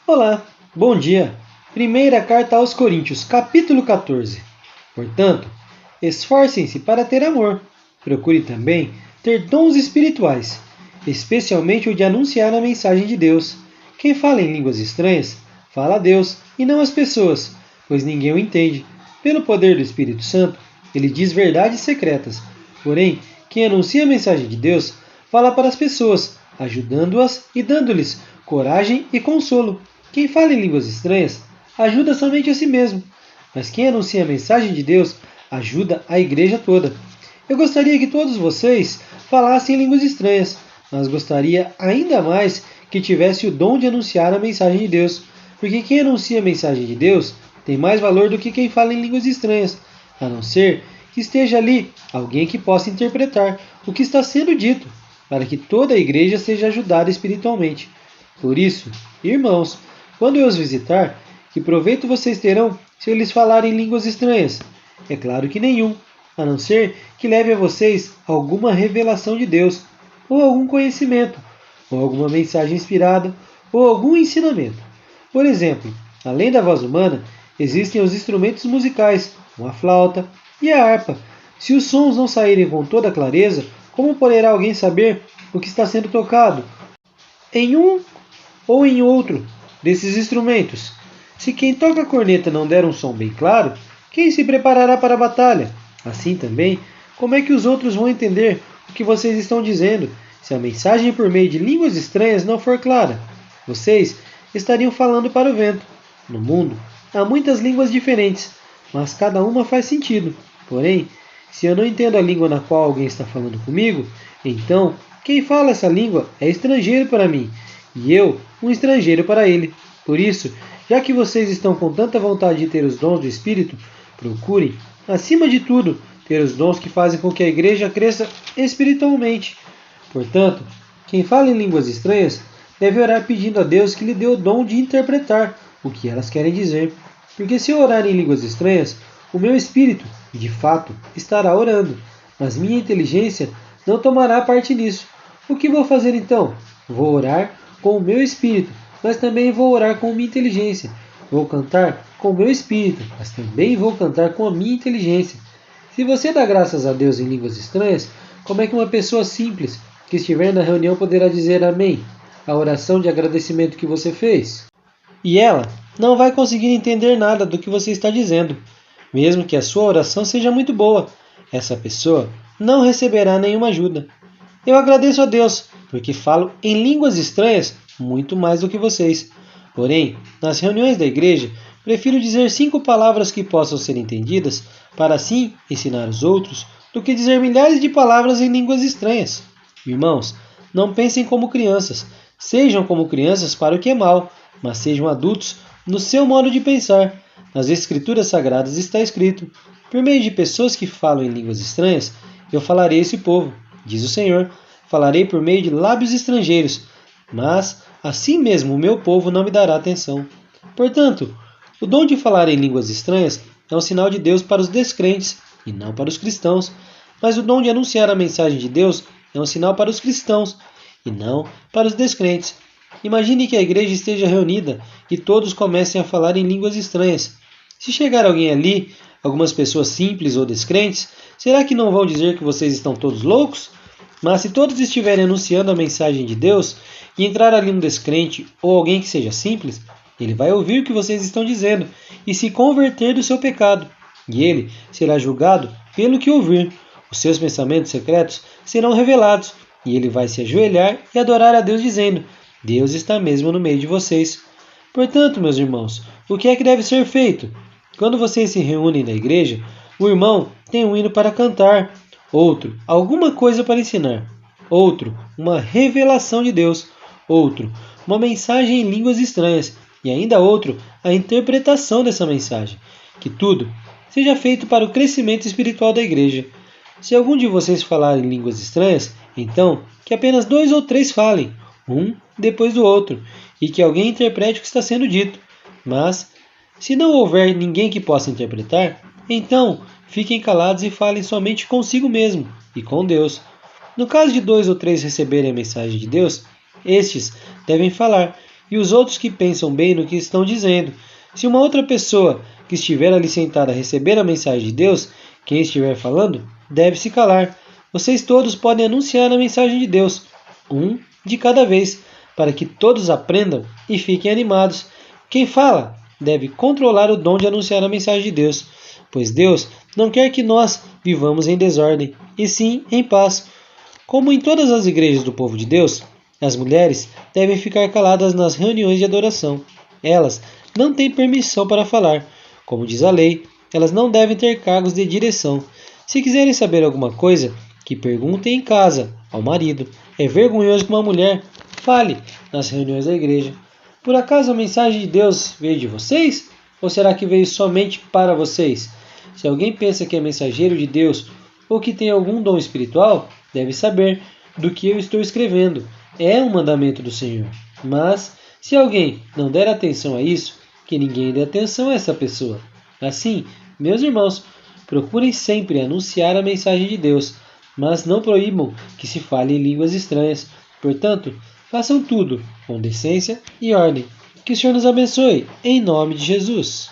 Olá, bom dia. Primeira carta aos Coríntios, capítulo 14. Portanto, esforcem-se para ter amor. Procure também ter dons espirituais, especialmente o de anunciar a mensagem de Deus. Quem fala em línguas estranhas, fala a Deus e não às pessoas, pois ninguém o entende. Pelo poder do Espírito Santo, ele diz verdades secretas. Porém, quem anuncia a mensagem de Deus, fala para as pessoas, ajudando-as e dando-lhes coragem e consolo. Quem fala em línguas estranhas ajuda somente a si mesmo, mas quem anuncia a mensagem de Deus ajuda a igreja toda. Eu gostaria que todos vocês falassem em línguas estranhas, mas gostaria ainda mais que tivesse o dom de anunciar a mensagem de Deus, porque quem anuncia a mensagem de Deus tem mais valor do que quem fala em línguas estranhas, a não ser que esteja ali alguém que possa interpretar o que está sendo dito, para que toda a igreja seja ajudada espiritualmente. Por isso, irmãos, quando eu os visitar, que proveito vocês terão se eu lhes falar em línguas estranhas? É claro que nenhum, a não ser que leve a vocês alguma revelação de Deus, ou algum conhecimento, ou alguma mensagem inspirada, ou algum ensinamento. Por exemplo, além da voz humana, existem os instrumentos musicais, como a flauta e a harpa. Se os sons não saírem com toda clareza, como poderá alguém saber o que está sendo tocado em um ou em outro desses instrumentos? Se quem toca a corneta não der um som bem claro, quem se preparará para a batalha? Assim também, como é que os outros vão entender o que vocês estão dizendo, se a mensagem por meio de línguas estranhas não for clara? Vocês estariam falando para o vento. No mundo, há muitas línguas diferentes, mas cada uma faz sentido. Porém, se eu não entendo a língua na qual alguém está falando comigo, então quem fala essa língua é estrangeiro para mim, e eu, um estrangeiro para ele. Por isso, já que vocês estão com tanta vontade de ter os dons do Espírito, procurem, acima de tudo, ter os dons que fazem com que a igreja cresça espiritualmente. Portanto, quem fala em línguas estranhas deve orar pedindo a Deus que lhe dê o dom de interpretar o que elas querem dizer. Porque se eu orar em línguas estranhas, o meu espírito, de fato, estará orando, mas minha inteligência não tomará parte nisso. O que vou fazer então? Vou orar com o meu espírito, mas também vou orar com minha inteligência. Vou cantar com o meu espírito, mas também vou cantar com a minha inteligência. Se você dá graças a Deus em línguas estranhas, como é que uma pessoa simples que estiver na reunião poderá dizer amém, a oração de agradecimento que você fez? E ela não vai conseguir entender nada do que você está dizendo, mesmo que a sua oração seja muito boa. Essa pessoa não receberá nenhuma ajuda. Eu agradeço a Deus, porque falo em línguas estranhas muito mais do que vocês. Porém, nas reuniões da igreja, prefiro dizer 5 palavras que possam ser entendidas, para assim ensinar os outros, do que dizer milhares de palavras em línguas estranhas. Irmãos, não pensem como crianças. Sejam como crianças para o que é mal, mas sejam adultos no seu modo de pensar. Nas Escrituras Sagradas está escrito: por meio de pessoas que falam em línguas estranhas, eu falarei a esse povo, diz o Senhor. Falarei por meio de lábios estrangeiros, mas assim mesmo o meu povo não me dará atenção. Portanto, o dom de falar em línguas estranhas é um sinal de Deus para os descrentes e não para os cristãos. Mas o dom de anunciar a mensagem de Deus é um sinal para os cristãos e não para os descrentes. Imagine que a igreja esteja reunida e todos comecem a falar em línguas estranhas. Se chegar alguém ali, algumas pessoas simples ou descrentes, será que não vão dizer que vocês estão todos loucos? Mas se todos estiverem anunciando a mensagem de Deus e entrar ali um descrente ou alguém que seja simples, ele vai ouvir o que vocês estão dizendo e se converter do seu pecado. E ele será julgado pelo que ouvir. Os seus pensamentos secretos serão revelados e ele vai se ajoelhar e adorar a Deus dizendo: Deus está mesmo no meio de vocês. Portanto, meus irmãos, o que é que deve ser feito? Quando vocês se reúnem na igreja, o irmão tem um hino para cantar, outro, alguma coisa para ensinar, outro, uma revelação de Deus, outro, uma mensagem em línguas estranhas, e ainda outro, a interpretação dessa mensagem. Que tudo seja feito para o crescimento espiritual da igreja. Se algum de vocês falar em línguas estranhas, então que apenas 2 ou 3 falem, um depois do outro, e que alguém interprete o que está sendo dito. Mas, se não houver ninguém que possa interpretar, então fiquem calados e falem somente consigo mesmo e com Deus. No caso de 2 ou 3 receberem a mensagem de Deus, estes devem falar, e os outros que pensam bem no que estão dizendo. Se uma outra pessoa que estiver ali sentada receber a mensagem de Deus, quem estiver falando deve se calar. Vocês todos podem anunciar a mensagem de Deus, um de cada vez, para que todos aprendam e fiquem animados. Quem fala deve controlar o dom de anunciar a mensagem de Deus, pois Deus não quer que nós vivamos em desordem, e sim em paz. Como em todas as igrejas do povo de Deus, as mulheres devem ficar caladas nas reuniões de adoração. Elas não têm permissão para falar. Como diz a lei, elas não devem ter cargos de direção. Se quiserem saber alguma coisa, que perguntem em casa ao marido. É vergonhoso que uma mulher fale nas reuniões da igreja. Por acaso a mensagem de Deus veio de vocês? Ou será que veio somente para vocês? Se alguém pensa que é mensageiro de Deus ou que tem algum dom espiritual, deve saber do que eu estou escrevendo. É um mandamento do Senhor. Mas, se alguém não der atenção a isso, que ninguém dê atenção a essa pessoa. Assim, meus irmãos, procurem sempre anunciar a mensagem de Deus, mas não proíbam que se fale em línguas estranhas. Portanto, façam tudo com decência e ordem. Que o Senhor nos abençoe, em nome de Jesus.